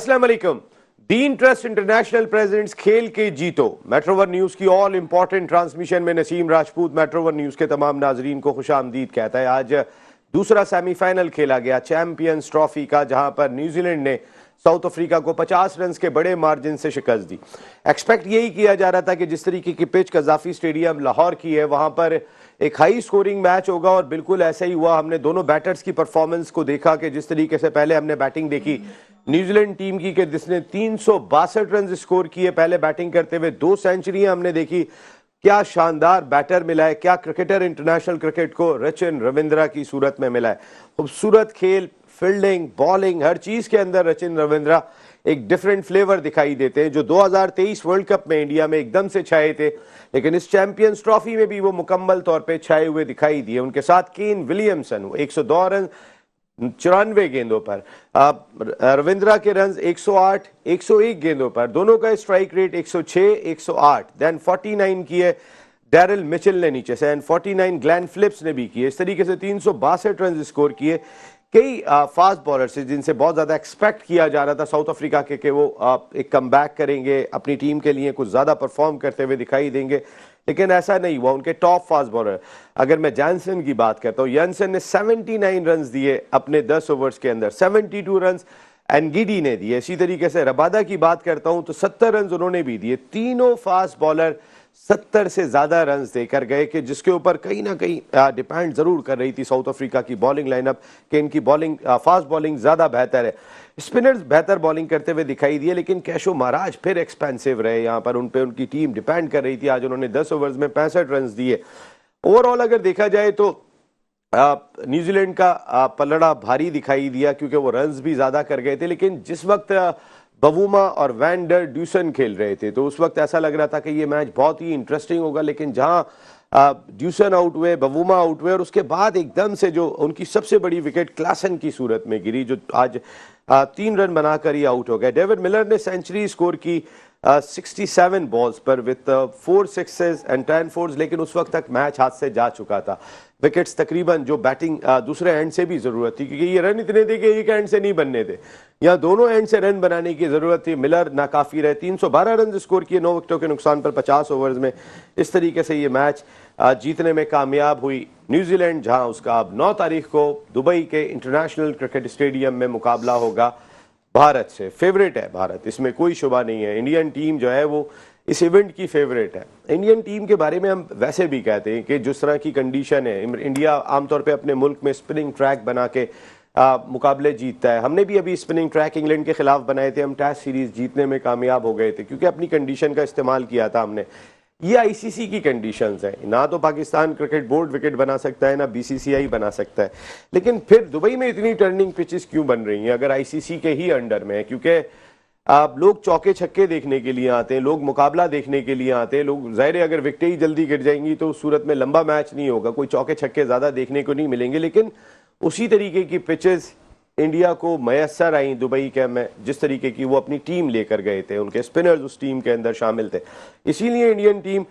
अस्सलाम वालेकुम। दीन trust international presents खेल के जीतो मेट्रोवर न्यूज की ऑल इंपॉर्टेंट ट्रांसमिशन में नसीम राजपूत मेट्रोवर न्यूज के तमाम नाजरीन को खुशामदीद कहता है। आज दूसरा सेमीफाइनल खेला गया चैंपियंस ट्रॉफी का, जहां पर न्यूजीलैंड ने साउथ अफ्रीका को 50 रन के बड़े मार्जिन से शिकस्त दी। एक्सपेक्ट यही किया जा रहा था कि जिस तरीके की पिच कजाफी स्टेडियम लाहौर की है, वहां पर एक हाई स्कोरिंग मैच होगा और बिल्कुल ऐसा ही हुआ। हमने दोनों बैटर्स की परफॉर्मेंस को देखा कि जिस तरीके से पहले हमने बैटिंग देखी न्यूजीलैंड टीम की कि जिसने 362 रन स्कोर किए पहले बैटिंग करते हुए, 2 सेंचुरियां हमने देखी। क्या शानदार बैटर मिला है, क्या क्रिकेटर इंटरनेशनल क्रिकेट को रचिन रविंद्रा की सूरत में मिला है। खूबसूरत खेल, फील्डिंग, बॉलिंग, हर चीज के अंदर रचिन रविंद्रा एक डिफरेंट फ्लेवर दिखाई देते हैं, जो 2023 वर्ल्ड कप में इंडिया में एकदम से छाए थे, लेकिन इस चैंपियंस ट्रॉफी में भी वो मुकम्मल तौर पे छाए हुए दिखाई दिए। उनके साथ केन विलियमसन 102 रन 94 गेंदों पर, रविंद्रा के रन 108 101 गेंदों पर, दोनों का स्ट्राइक रेट 106 108। देन 49 किए डैरिल मिचेल ने नीचे से, एंड 49 ग्लेन फिलिप्स ने भी किए। इस तरीके से 362 रन स्कोर किए। कई फास्ट बॉलर से जिनसे बहुत ज्यादा एक्सपेक्ट किया जा रहा था साउथ अफ्रीका के वो एक कमबैक करेंगे, अपनी टीम के लिए कुछ ज्यादा परफॉर्म करते हुए दिखाई देंगे, लेकिन ऐसा नहीं हुआ। उनके टॉप फास्ट बॉलर, अगर मैं जैनसन की बात करता हूँ, जैनसन ने 79 रन दिए अपने 10 ओवर्स के अंदर, 72 रन एनगिडी ने दिए। इसी तरीके से रबादा की बात करता हूं तो 70 रन उन्होंने भी दिए। तीनों फास्ट बॉलर 70 से ज्यादा रन देकर गए, कि जिसके ऊपर कहीं ना कहीं डिपेंड जरूर कर रही थी साउथ अफ्रीका की बॉलिंग लाइनअप कि इनकी बॉलिंग, फास्ट बॉलिंग ज्यादा बेहतर है। स्पिनर्स बेहतर बॉलिंग करते हुए दिखाई दिए, लेकिन कैशो महाराज फिर एक्सपेंसिव रहे। यहाँ पर उन पे उनकी टीम डिपेंड कर रही थी। आज उन्होंने 10 ओवर्स में 65 रन दिए। ओवरऑल अगर देखा जाए तो न्यूजीलैंड का पलड़ा भारी दिखाई दिया, क्योंकि वो रन्स भी ज्यादा कर गए थे। लेकिन जिस वक्त बवूमा और वैन डर ड्यूसन खेल रहे थे तो उस वक्त ऐसा लग रहा था कि ये मैच बहुत ही इंटरेस्टिंग होगा, लेकिन जहां ड्यूसन आउट हुए, बवूमा आउट हुए, और उसके बाद एकदम से जो उनकी सबसे बड़ी विकेट क्लासन की सूरत में गिरी, जो आज 3 रन बनाकर ही आउट हो गए। डेविड मिलर ने सेंचुरी स्कोर की 67 बॉल्स पर विद 4 सिक्सेस एंड 10 फोर्स, लेकिन उस वक्त तक मैच हाथ से जा चुका था। विकेट्स तकरीबन जो बैटिंग दूसरे एंड से भी जरूरत थी, क्योंकि ये रन इतने थे कि एक एंड से नहीं बनने थे, यहाँ दोनों एंड से रन बनाने की जरूरत थी। मिलर नाकाफी रहे, 312 रन स्कोर किए 9 विकेटों के नुकसान पर 50 ओवर्स में। इस तरीके से ये मैच जीतने में कामयाब हुई न्यूजीलैंड, जहां उसका अब 9 तारीख को दुबई के इंटरनेशनल क्रिकेट स्टेडियम में मुकाबला होगा भारत से। फेवरेट है भारत, इसमें कोई शुबा नहीं है। इंडियन टीम जो है वो इस इवेंट की फेवरेट है। इंडियन टीम के बारे में हम वैसे भी कहते हैं कि जिस तरह की कंडीशन है, इंडिया आमतौर पे अपने मुल्क में स्पिनिंग ट्रैक बना के मुकाबले जीतता है। हमने भी अभी स्पिनिंग ट्रैक इंग्लैंड के खिलाफ बनाए थे, हम टेस्ट सीरीज जीतने में कामयाब हो गए थे, क्योंकि अपनी कंडीशन का इस्तेमाल किया था हमने। ये आईसीसी की कंडीशंस है, ना तो पाकिस्तान क्रिकेट बोर्ड विकेट बना सकता है, ना बीसीसीआई बना सकता है। लेकिन फिर दुबई में इतनी टर्निंग पिचेस क्यों बन रही हैं अगर आईसीसी के ही अंडर में है? क्योंकि आप लोग चौके छक्के देखने के लिए आते हैं, लोग मुकाबला देखने के लिए आते हैं। लोग जाहिर है अगर विकेटें ही जल्दी गिर जाएंगी तो उस सूरत में लंबा मैच नहीं होगा, कोई चौके छक्के ज्यादा देखने को नहीं मिलेंगे। लेकिन उसी तरीके की पिचेस इंडिया को मैसर आई दुबई के में, जिस तरीके की वो अपनी टीम लेकर गए थे, उनके स्पिनर्स उस टीम के अंदर शामिल थे। इसीलिए इंडियन टीम,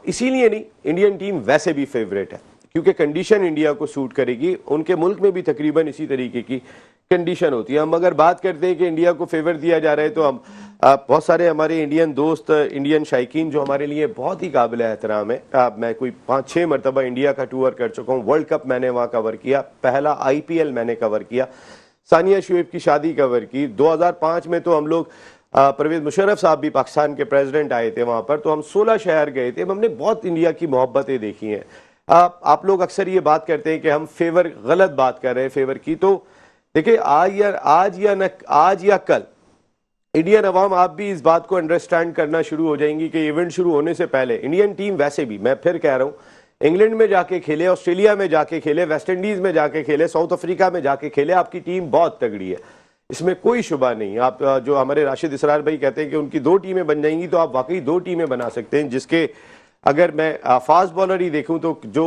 इसीलिए नहीं, इंडियन टीम वैसे भी फेवरेट है, क्योंकि कंडीशन इंडिया को सूट करेगी। उनके मुल्क में भी तकरीबन इसी तरीके की कंडीशन होती है। हम अगर बात करते हैं कि इंडिया को फेवर दिया जा रहा है, तो हम बहुत सारे हमारे इंडियन दोस्त, इंडियन शायकीन जो हमारे लिए बहुत ही काबिल एहतराम है। मैं कोई 5-6 मरतबा इंडिया का टूर कर चुका हूँ। वर्ल्ड कप मैंने वहाँ कवर किया, पहला IPL मैंने कवर किया, सानिया शुएब की शादी कवर की। 2005 में तो हम लोग, परवेज मुशर्रफ साहब भी पाकिस्तान के प्रेसिडेंट आए थे वहाँ पर, तो हम 16 शहर गए थे। हमने बहुत इंडिया की मोहब्बतें देखी हैं। आप लोग अक्सर ये बात करते हैं कि हम फेवर, गलत बात कर रहे हैं फेवर की। तो देखिए आज या कल इंडियन अवाम, आप भी इस बात को अंडरस्टैंड करना शुरू हो जाएंगी कि इवेंट शुरू होने से पहले इंडियन टीम वैसे भी, मैं फिर कह रहा हूँ, इंग्लैंड में जाके खेले, ऑस्ट्रेलिया में जाके खेले, वेस्ट इंडीज में जाके खेले, साउथ अफ्रीका में जाके खेले, आपकी टीम बहुत तगड़ी है, इसमें कोई शुबा नहीं। आप जो हमारे राशिद इसरार भाई कहते हैं कि उनकी 2 टीमें बन जाएंगी, तो आप वाकई 2 टीमें बना सकते हैं, जिसके अगर मैं फास्ट बॉलर ही देखूं तो जो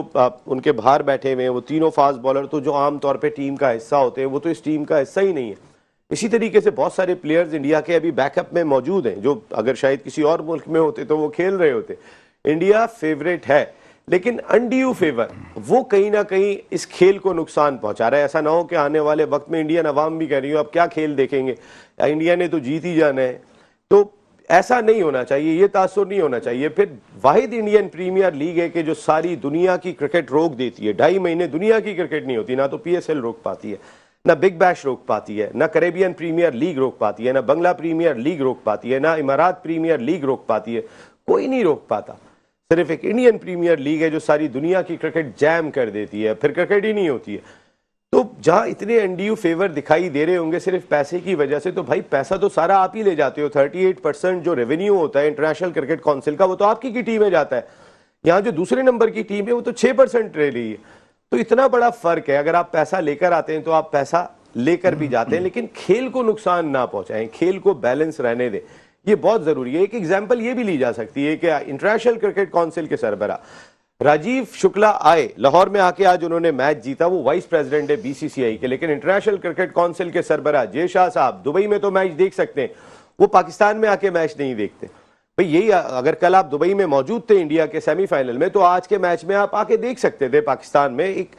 उनके बाहर बैठे हुए हैं वो तीनों फास्ट बॉलर, तो जो आमतौर पे टीम का हिस्सा होते हैं, वो तो इस टीम का हिस्सा ही नहीं है। इसी तरीके से बहुत सारे प्लेयर्स इंडिया के अभी बैकअप में मौजूद हैं, जो अगर शायद किसी और मुल्क में होते तो वो खेल रहे होते। इंडिया फेवरेट है, लेकिन अनड्यू फेवर वो कहीं ना कहीं इस खेल को नुकसान पहुंचा रहा है। ऐसा ना हो कि आने वाले वक्त में इंडियन अवाम भी कह रही हो अब क्या खेल देखेंगे, इंडिया ने तो जीत ही जाना है। तो ऐसा नहीं होना चाहिए, ये तासुर नहीं होना चाहिए। फिर वाहिद इंडियन प्रीमियर लीग है कि जो सारी दुनिया की क्रिकेट रोक देती है। 2.5 महीने दुनिया की क्रिकेट नहीं होती, ना तो PSL रोक पाती है, ना बिग बैश रोक पाती है, ना कैरेबियन प्रीमियर लीग रोक पाती है, ना बंगला प्रीमियर लीग रोक पाती है, ना इमारात प्रीमियर लीग रोक पाती है। कोई नहीं रोक पाता। सिर्फ एक इंडियन प्रीमियर लीग है जो सारी दुनिया की क्रिकेट जैम कर देती है, फिर क्रिकेट ही नहीं होती है। तो जहां इतने एनडीयू फेवर दिखाई दे रहे होंगे सिर्फ पैसे की वजह से, तो भाई पैसा तो सारा आप ही ले जाते हो। 38% जो रेवेन्यू होता है इंटरनेशनल क्रिकेट काउंसिल का, वो तो आपकी की टीम में जाता है। यहाँ जो दूसरे नंबर की टीम है वो तो 6% ले रही है। तो इतना बड़ा फर्क है। अगर आप पैसा लेकर आते हैं तो आप पैसा लेकर भी जाते हैं, लेकिन खेल को नुकसान ना पहुंचाएं, खेल को बैलेंस रहने दें, ये बहुत जरूरी है। एक एग्जाम्पल ये भी ली जा सकती है कि इंटरनेशनल क्रिकेट काउंसिल के सरबराह राजीव शुक्ला आए, लाहौर में आके आज उन्होंने मैच जीता, वो वाइस प्रेसिडेंट है BCCI के, लेकिन इंटरनेशनल क्रिकेट काउंसिल के सरबराह जय शाह साहब दुबई में तो मैच देख सकते हैं, वो पाकिस्तान में आके मैच नहीं देखते। भाई यही, अगर कल आप दुबई में मौजूद थे इंडिया के सेमीफाइनल में, तो आज के मैच में आप आके देख सकते थे पाकिस्तान में। एक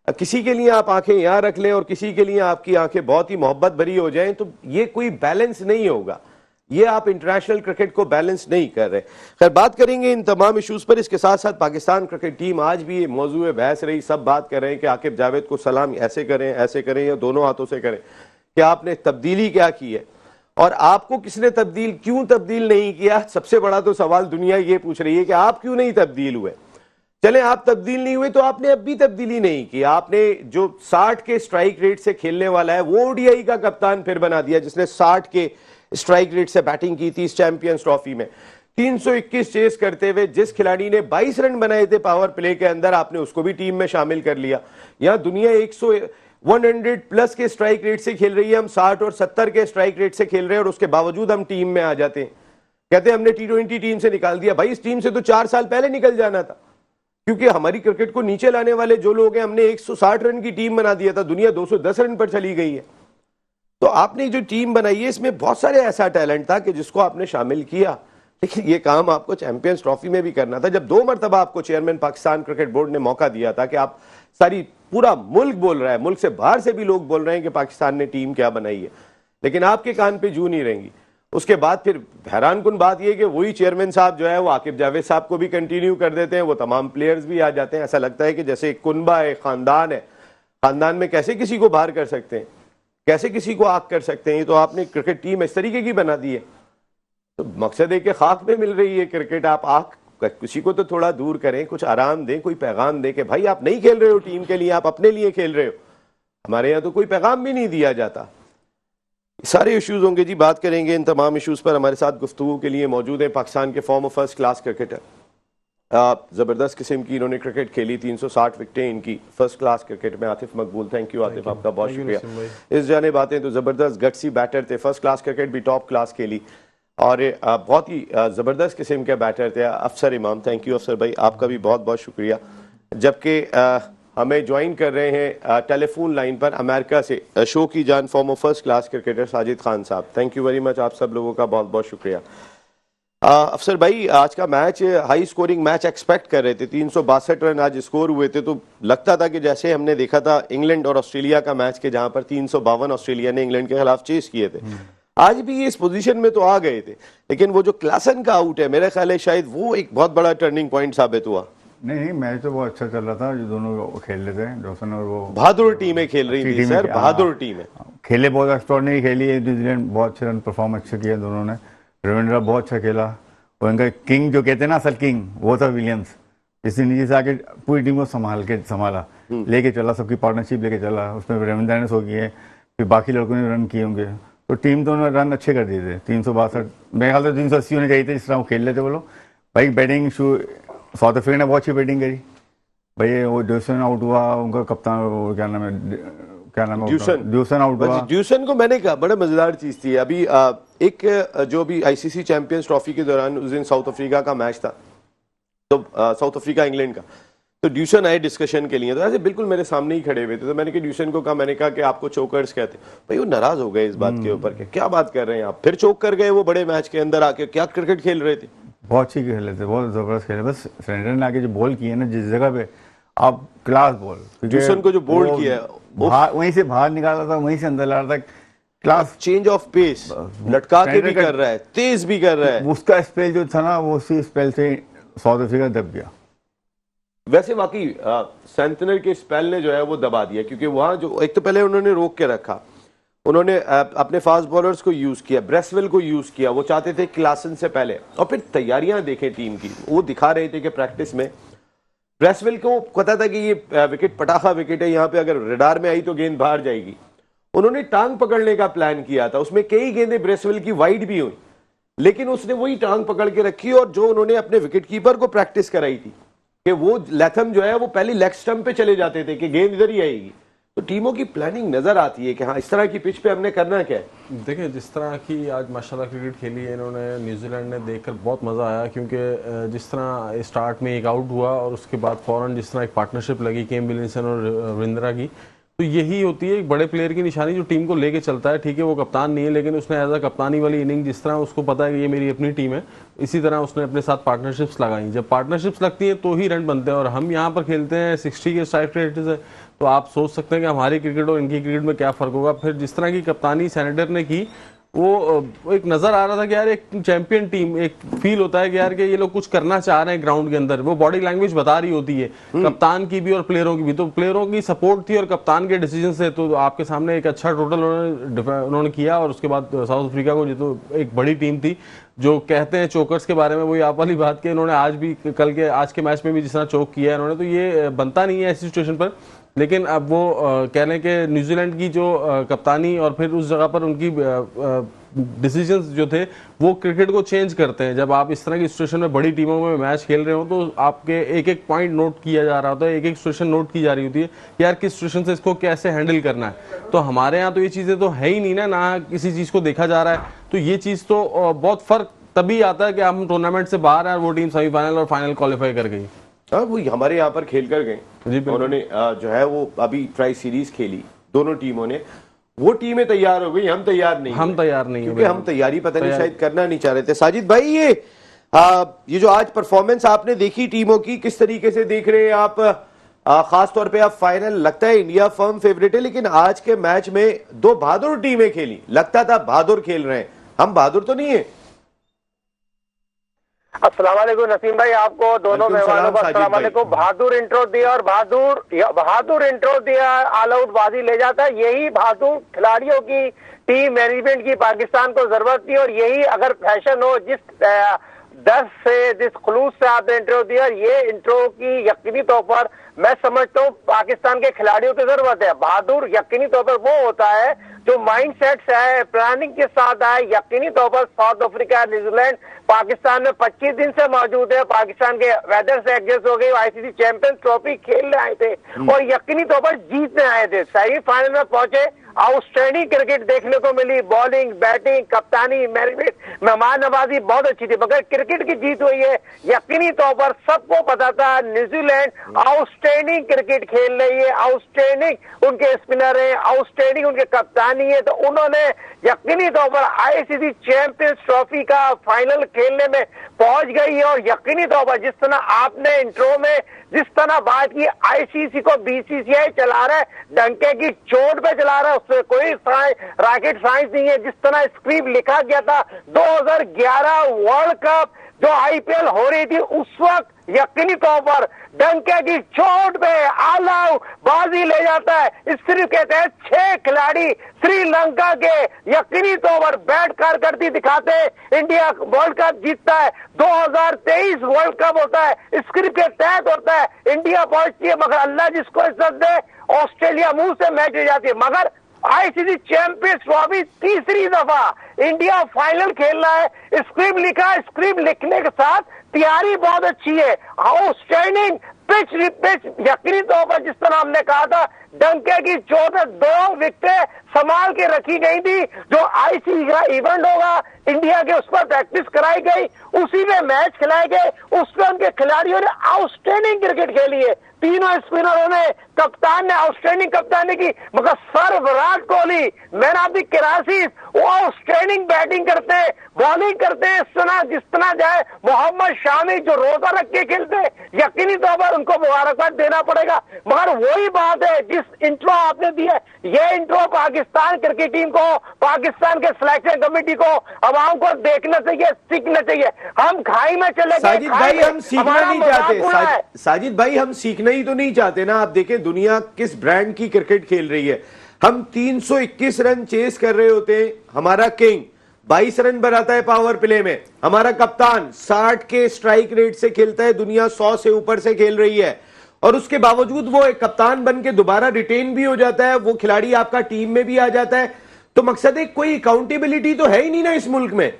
किसी के लिए आप आंखें यहां रख लें और किसी के लिए आपकी आंखें बहुत ही मोहब्बत भरी हो जाएं, तो ये कोई बैलेंस नहीं होगा। ये आप इंटरनेशनल क्रिकेट को बैलेंस नहीं कर रहे। खैर, बात करेंगे इन तमाम इश्यूज पर। इसके साथ साथ पाकिस्तान क्रिकेट टीम आज भी मौजूद है, बहस रही, सब बात कर रहे हैं कि आकिब जावेद को सलाम ऐसे करें या दोनों हाथों से करें, कि आपने तब्दीली क्या की है और आपको किसने क्यों तब्दील नहीं किया। सबसे बड़ा तो सवाल दुनिया ये पूछ रही है कि आप क्यों नहीं तब्दील हुए। चले आप तब्दील नहीं हुए तो आपने अब भी तब्दीली नहीं की। आपने जो 60 के स्ट्राइक रेट से खेलने वाला है वो ODI का कप्तान फिर बना दिया, जिसने 60 के स्ट्राइक रेट से बैटिंग की थी इस चैंपियंस ट्रॉफी में। 321 चेस करते हुए जिस खिलाड़ी ने 22 रन बनाए थे पावर प्ले के अंदर, आपने उसको भी टीम में शामिल कर लिया। यहां दुनिया 100 प्लस के स्ट्राइक रेट से खेल रही है, हम 60 और 70 के स्ट्राइक रेट से खेल रहे हैं और उसके बावजूद हम टीम में आ जाते हैं। कहते हैं हमने T20 टीम से निकाल दिया। भाई इस टीम से तो 4 साल पहले निकल जाना था, क्योंकि हमारी क्रिकेट को नीचे लाने वाले जो लोग हैं, हमने 160 रन की टीम बना दिया था, दुनिया 210 रन पर चली गई है। तो आपने जो टीम बनाई है इसमें बहुत सारे ऐसा टैलेंट था कि जिसको आपने शामिल किया, लेकिन ये काम आपको चैंपियंस ट्रॉफी में भी करना था। जब 2 मरतबा आपको चेयरमैन पाकिस्तान क्रिकेट बोर्ड ने मौका दिया था कि आप पूरा मुल्क बोल रहा है, मुल्क से बाहर से भी लोग बोल रहे हैं कि पाकिस्तान ने टीम क्या बनाई है, लेकिन आपके कान पे जू नहीं रहेंगी। उसके बाद फिर हैरानकुन बात यह कि वही चेयरमैन साहब जो है वो आकिब जावेद साहब को भी कंटिन्यू कर देते हैं, वो तमाम प्लेयर्स भी आ जाते हैं। ऐसा लगता है कि जैसे एक कुनबा है, खानदान है, खानदान में कैसे किसी को बाहर कर सकते हैं, कैसे किसी को आग कर सकते हैं। तो आपने क्रिकेट टीम इस तरीके की बना दी है। तो मकसद है कि खाक में मिल रही है क्रिकेट, आप आग किसी को तो थोड़ा दूर करें, कुछ आराम दें, कोई पैगाम दें कि भाई आप नहीं खेल रहे हो टीम के लिए, आप अपने लिए खेल रहे हो। हमारे यहाँ तो कोई पैगाम भी नहीं दिया जाता। सारे इश्यूज होंगे जी, बात करेंगे इन तमाम इश्यूज पर। हमारे साथ गुफ्तगू के लिए मौजूद है पाकिस्तान के फॉर्मर फर्स्ट क्लास क्रिकेटर, जबरदस्त किस्म की इन्होंने क्रिकेट खेली, 360 विकेटें इनकी फर्स्ट क्लास क्रिकेट में। आतिफ मकबूल, थैंक यू आतिफ, आपका बहुत शुक्रिया। इस जाने बातें तो जबरदस्त गट्सी बैटर थे, फर्स्ट क्लास क्रिकेट भी टॉप क्लास खेली और बहुत ही जबरदस्त किस्म के बैटर थे। अफसर इमाम, थैंक यू अफसर भाई, आपका भी बहुत बहुत शुक्रिया। जबकि हमें ज्वाइन कर रहे हैं टेलीफोन लाइन पर अमेरिका से शो की जान farmer first class cricketer Sajid Khan साहब, थैंक यू वेरी मच, आप सब लोगों का बहुत बहुत शुक्रिया। अफसर भाई, आज का match high scoring match expect कर रहे थे, 362 रन आज स्कोर हुए थे, तो लगता था कि जैसे हमने देखा था इंग्लैंड और ऑस्ट्रेलिया का मैच के, जहां पर 352 ऑस्ट्रेलिया ने इंग्लैंड के खिलाफ चेस किए थे, आज भी ये इस पोजीशन में तो आ गए थे। लेकिन वो जो क्लासन का आउट है, मेरा ख्याल है शायद वो एक बहुत बड़ा टर्निंग पॉइंट साबित हुआ। नहीं, मैच तो बहुत अच्छा चल रहा था, जो दोनों खेल रहे थे, जॉसन और वो बहादुर टीमें खेल रही थी सर, बहादुर टीमें खेले, बहुत एक्स्ट्रॉर्डिनरी खेली है। न्यूजीलैंड बहुत अच्छे रन परफॉर्म अच्छे किया दोनों ने। रविंद्रा बहुत अच्छा खेला और इनका किंग जो कहते हैं ना, असल किंग वो था विलियम्स, जिसने नीचे से आके पूरी टीम को संभाला, लेके चला, सबकी पार्टनरशिप लेके चला। उसमें रविंद्रा ने सो किए, फिर बाकी लड़कों ने रन किए होंगे, तो टीम तो उन्होंने रन अच्छे कर दिए थे। 362 मेरे ख्याल से 380 होने चाहिए थे, जिस तरह वो खेल रहे थे वो लोग। भाई बैटिंग साउथ अफ्रीका ने बहुत अच्छी बैटिंग करी भाई। वो ड्यूसन आउट हुआ, उनका कप्तान क्या नाम है ड्यूसन आउट हुआ। ड्यूसन को मैंने कहा बड़ा मजेदार चीज थी अभी, एक जो भी ICC चैंपियंस ट्रॉफी के दौरान उस दिन साउथ अफ्रीका का मैच था, तो साउथ अफ्रीका इंग्लैंड का, तो ड्यूसन आए डिस्कशन के लिए, तो ऐसे बिल्कुल मेरे सामने ही खड़े हुए थे। तो मैंने कहा ड्यूसन को कहा, मैंने कहा कि आपको चोकर्स कहते हैं। भाई वो नाराज हो गए इस बात के ऊपर कि क्या बात कर रहे हैं आप, फिर चोक कर गए वो बड़े मैच के अंदर आके, क्या क्रिकेट खेल रहे थे। बहुत अच्छी खेले थे, बहुत जबरदस्त खेले। बस सरेंडर ने आके जो बॉल किए ना जिस जगह पे, आप क्लास बॉल, ड्यूसन को जो बॉल किया वहीं से बाहर निकाला था, वहीं से अंदर ला रहा था। क्लास चेंज ऑफ पेस, लटका के भी कर रहा है, तेज भी कर रहा है। उसका स्पेल जो था ना, वो उसी स्पेल से साउथ अफ्रीका दब गया। वैसे वाकई सेंटनर के स्पेल ने जो है वो दबा दिया, क्योंकि वहां जो एक तो पहले उन्होंने रोक के रखा, उन्होंने अपने फास्ट बॉलर्स को यूज किया, ब्रेसवेल को यूज किया, वो चाहते थे क्लासन से पहले। और फिर तैयारियां देखें टीम की, वो दिखा रहे थे कि प्रैक्टिस में ब्रेसवेल को पता था कि ये विकेट पटाखा विकेट है, यहाँ पे अगर रडार में आई तो गेंद बाहर जाएगी। उन्होंने टांग पकड़ने का प्लान किया था, उसमें कई गेंदें ब्रेसवेल की वाइड भी हुई, लेकिन उसने वही टांग पकड़ के रखी। और जो उन्होंने अपने विकेट कीपर को प्रैक्टिस कराई थी कि वो लैथम जो है वो पहले लेग स्टंप पे चले जाते थे कि गेंद इधर ही आएगी। तो टीमों की प्लानिंग नजर आती है कि हाँ, इस तरह की पिच पे हमने करना क्या है। देखिए, जिस तरह की आज माशाल्लाह क्रिकेट खेली है इन्होंने, न्यूजीलैंड ने देखकर बहुत मज़ा आया, क्योंकि जिस तरह स्टार्ट में एक आउट हुआ और उसके बाद फौरन जिस तरह एक पार्टनरशिप लगी केम विलियमसन और रविंद्रा की, तो यही होती है एक बड़े प्लेयर की निशानी जो टीम को लेके चलता है। ठीक है, वो कप्तान नहीं है, लेकिन उसने एज अ कप्तानी वाली इनिंग, जिस तरह उसको पता है कि ये मेरी अपनी टीम है, इसी तरह उसने अपने साथ पार्टनरशिप्स लगाई। जब पार्टनरशिप्स लगती हैं तो ही रन बनते हैं। और हम यहाँ पर खेलते हैं 60 के स्ट्राइक रेट से, तो आप सोच सकते हैं कि हमारी क्रिकेट और इनकी क्रिकेट में क्या फ़र्क होगा। फिर जिस तरह की कप्तानी सेनेटर ने की, वो एक नज़र आ रहा था कि यार एक चैंपियन टीम, एक फील होता है कि यार कि ये लोग कुछ करना चाह रहे हैं ग्राउंड के अंदर। वो बॉडी लैंग्वेज बता रही होती है कप्तान की भी और प्लेयरों की भी। तो प्लेयरों की सपोर्ट थी और कप्तान के डिसीजन से तो आपके सामने एक अच्छा टोटल उन्होंने किया। और उसके बाद साउथ अफ्रीका को, जो तो एक बड़ी टीम थी, जो कहते हैं चोकर्स के बारे में, वही आप वाली बात की इन्होंने आज भी, आज के मैच में भी जिस तरह चोक किया है इन्होंने, तो ये बनता नहीं है ऐसी सिचुएशन पर। लेकिन अब वो कह लें कि न्यूजीलैंड की जो कप्तानी और फिर उस जगह पर उनकी डिसीजंस जो थे वो क्रिकेट को चेंज करते हैं। जब आप इस तरह की सिचुएशन में बड़ी टीमों में मैच खेल रहे हो तो आपके एक एक पॉइंट नोट किया जा रहा होता है, एक एक सिचुएशन नोट की जा रही होती है कि यार किस सिचुएशन से इसको कैसे हैंडल करना है। तो हमारे यहाँ तो ये चीज़ें तो है ही नहीं ना किसी चीज़ को देखा जा रहा है। तो ये चीज़ तो बहुत फर्क तभी आता है कि हम टूर्नामेंट से बाहर हैं और वो टीम सेमीफाइनल और फाइनल क्वालिफाई कर गई। हाँ, वो हमारे यहाँ पर खेल कर गए, उन्होंने जो है वो अभी ट्राई सीरीज खेली दोनों टीमों ने, वो टीमें तैयार हो गई, हम तैयार नहीं, क्योंकि हम तैयारी पता नहीं शायद करना नहीं चाह रहे थे। साजिद भाई, ये जो आज परफॉर्मेंस आपने देखी टीमों की, किस तरीके से देख रहे हैं आप? खास तौर पे आप फाइनल, लगता है इंडिया फर्म फेवरेट है, लेकिन आज के मैच में दो बहादुर टीमें खेली, लगता था बहादुर खेल रहे हैं, हम बहादुर तो नहीं है। अस्सलाम वालेकुम नसीम भाई, आपको दोनों मेहमानों को अस्सलाम वालेकुम। बहादुर इंट्रो दिया और बहादुर इंट्रो दिया, ऑल आउट बाजी ले जाता है। यही बहादुर खिलाड़ियों की, टीम मैनेजमेंट की पाकिस्तान को जरूरत थी। और यही अगर फैशन हो, जिस दर्द से, जिस खुलूस से आपने इंट्रो दिया, ये इंट्रो की यकीनी तौर पर मैं समझता हूँ पाकिस्तान के खिलाड़ियों की जरूरत है। बहादुर यकीनी तौर पर वो होता है जो माइंड सेट से आए, प्लानिंग के साथ आए। यकीनी तौर पर साउथ अफ्रीका, न्यूजीलैंड पाकिस्तान में 25 दिन से मौजूद है, पाकिस्तान के वेदर से एडजस्ट हो गई, आईसीसी चैंपियंस ट्रॉफी खेलने आए थे और यकीनी तौर पर जीतने आए थे। सेमीफाइनल में पहुंचे, आउटस्टैंडिंग क्रिकेट देखने को मिली, बॉलिंग, बैटिंग, कप्तानी, मैनेजमेंट, मेहमान नवाजी बहुत अच्छी थी, मगर क्रिकेट की जीत हुई है। यकीनी तौर पर सबको पता था न्यूजीलैंड आउटस्टैंडिंग क्रिकेट खेल रही है, आउटस्टैंडिंग उनके स्पिनर है, आउटस्टैंडिंग उनके कप्तानी है। तो उन्होंने यकीनी तौर पर आईसीसी चैंपियंस ट्रॉफी का फाइनल खेलने में पहुंच गई है। और यकीनी तौर पर जिस तरह आपने इंट्रो में जिस तरह बात की, आईसीसी को बीसीसीआई चला रहा है, डंके की चोट पे चला रहा है, उसमें कोई रॉकेट साइंस नहीं है। जिस तरह स्क्रिप्ट लिखा गया था 2011 वर्ल्ड कप जो आईपीएल हो रही थी, उस वक्त यकीनी तौर पर डंके की चोट पे आलाव बाजी ले जाता है। इस सिर्फ के तहत 6 खिलाड़ी श्रीलंका के यकीनी तौर पर बैट कारकर्दगी दिखाते हैं, इंडिया वर्ल्ड कप जीतता है। 2023 वर्ल्ड कप होता है, स्क्रिप्ट के तहत होता है, इंडिया पहुंचती है, मगर अल्लाह जिसको इज्जत दे ऑस्ट्रेलिया मुंह से मैच ले जाती है। मगर आईसीसी चैंपियंस ट्रॉफी तीसरी दफा इंडिया फाइनल खेल रहा है। स्क्रिप्ट लिखा, स्क्रिप्ट लिखने के साथ तैयारी बहुत अच्छी है, आउटस्टैंडिंग पिच यकीनी तौर पर जिस तरह हमने कहा था, डंके की चोट में 2 विकेटें संभाल के रखी गई थी। जो आईसीसी का इवेंट होगा, इंडिया के उस पर प्रैक्टिस कराई गई, उसी में मैच खिलाए गए, उसमें उनके खिलाड़ियों ने आउटस्टैंडिंग क्रिकेट खेली है। तीनों स्पिनरों ने, कप्तान ने आउटस्टैंडिंग कप्तानी की, मगर sir Virat Kohli, man of the crisis, वो आउटस्टैंडिंग बैटिंग करते हैं, बॉलिंग करते हैं, जिस तरह जाए मोहम्मद शामी जो रोजा रख के खेलते हैं, यकीनी तौर पर उनको मुबारकबाद देना पड़ेगा। मगर वही बात है जिस जिस इंट्रो आपने दिया, ये इंट्रो पाकिस्तान क्रिकेट टीम को, पाकिस्तान के सिलेक्शन कमेटी को, अवाम को देखना चाहिए, सीखना चाहिए। हम खाई में चले गए। साजिद भाई हम सीखना नहीं चाहते, साजिद भाई हम सीखना ही तो नहीं चाहते ना। आप देखें दुनिया किस ब्रांड की क्रिकेट खेल रही है। हम 321 रन चेस कर रहे होते हैं, हमारा किंग 22 रन बनाता है पावर प्ले में, हमारा कप्तान 60 के स्ट्राइक रेट से खेलता है, दुनिया 100 से ऊपर से खेल रही है, और उसके बावजूद वो एक कप्तान बन के दोबारा रिटेन भी हो जाता है, वो खिलाड़ी आपका टीम में भी आ जाता है। तो मकसद है कोई अकाउंटेबिलिटी तो है ही नहीं ना इस मुल्क में।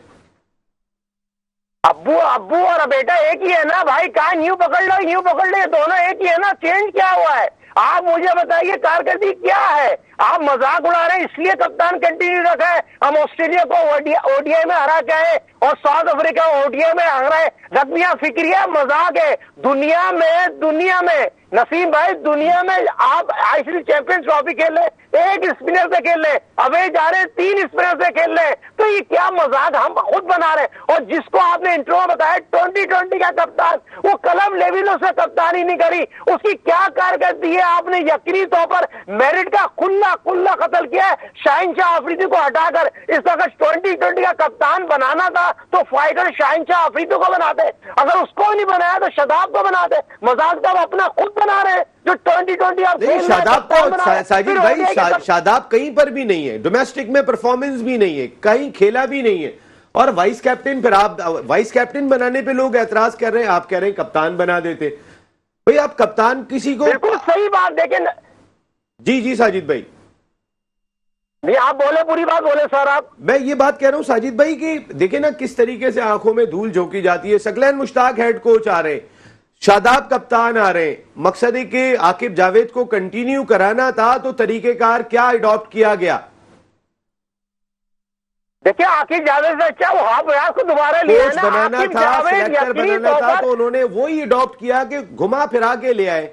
अब्बू और बेटा एक ही है ना भाई, कहा न्यू पकड़ लो न्यू पकड़ लो, दोनों एक ही है ना। चेंज क्या हुआ है आप मुझे बताइए, कारकर्दगी क्या है? आप मजाक उड़ा रहे हैं इसलिए कप्तान कंटिन्यू रखा है। हम ऑस्ट्रेलिया को ओडीआई में हरा के आए और साउथ अफ्रीका ओडीआई में हरा है। रकमिया फिक्रिया मजाक है। दुनिया में नसीम भाई, दुनिया में आप आईसीसी चैंपियंस ट्रॉफी खेल रहे, एक स्पिनर से खेल रहे, अबे जा रहे 3 स्पिनर से खेल रहे, तो ये क्या मजाक हम खुद बना रहे। और जिसको आपने इंट्रो में बताया 2020 का कप्तान, वो कलम लेविनो से कप्तानी नहीं करी, उसकी क्या कारकर्दगी है? आपने यकीनी तौर पर मेरिट का कुल्ला कत्ल किया है। शाहिनशाह अफरीदी को हटाकर इस अगर 2020 का कप्तान बनाना था तो फाइटर शाहिनशाह अफरीदी को बनाते, अगर उसको नहीं बनाया तो शादाब को बनाते। मजाक तो अपना खुद बना रहे हैं जो 2020 आप शादाब को, साजिद भाई शादाब कहीं पर भी नहीं है, डोमेस्टिक में परफॉर्मेंस भी नहीं है, कहीं खेला भी नहीं है, और वाइस कैप्टन, फिर आप वाइस कैप्टन बनाने पे लोग एतराज कर रहे हैं, आप कह रहे हैं कप्तान बना देते। भाई आप कप्तान किसी को, बिल्कुल सही बात देखें। जी साजिद भाई, नहीं आप बोले, पूरी बात बोले सर आप। मैं ये बात कह रहा हूं साजिद भाई कि देखे ना किस तरीके से आंखों में धूल झोंकी जाती है। सकलैन मुश्ताक हेड कोच आ रहे, शादाब कप्तान आ रहे, मकसद है कि आकिब जावेद को कंटिन्यू कराना था, तो तरीकेकार क्या अडॉप्ट किया गया? देखिए आकिब जावेद से अच्छा वो हाफ रियाज को दोबारा लिया कोच बनाना था, सिलेक्टर बनाना था, तो उन्होंने वही अडॉप्ट किया कि घुमा फिरा के ले आए।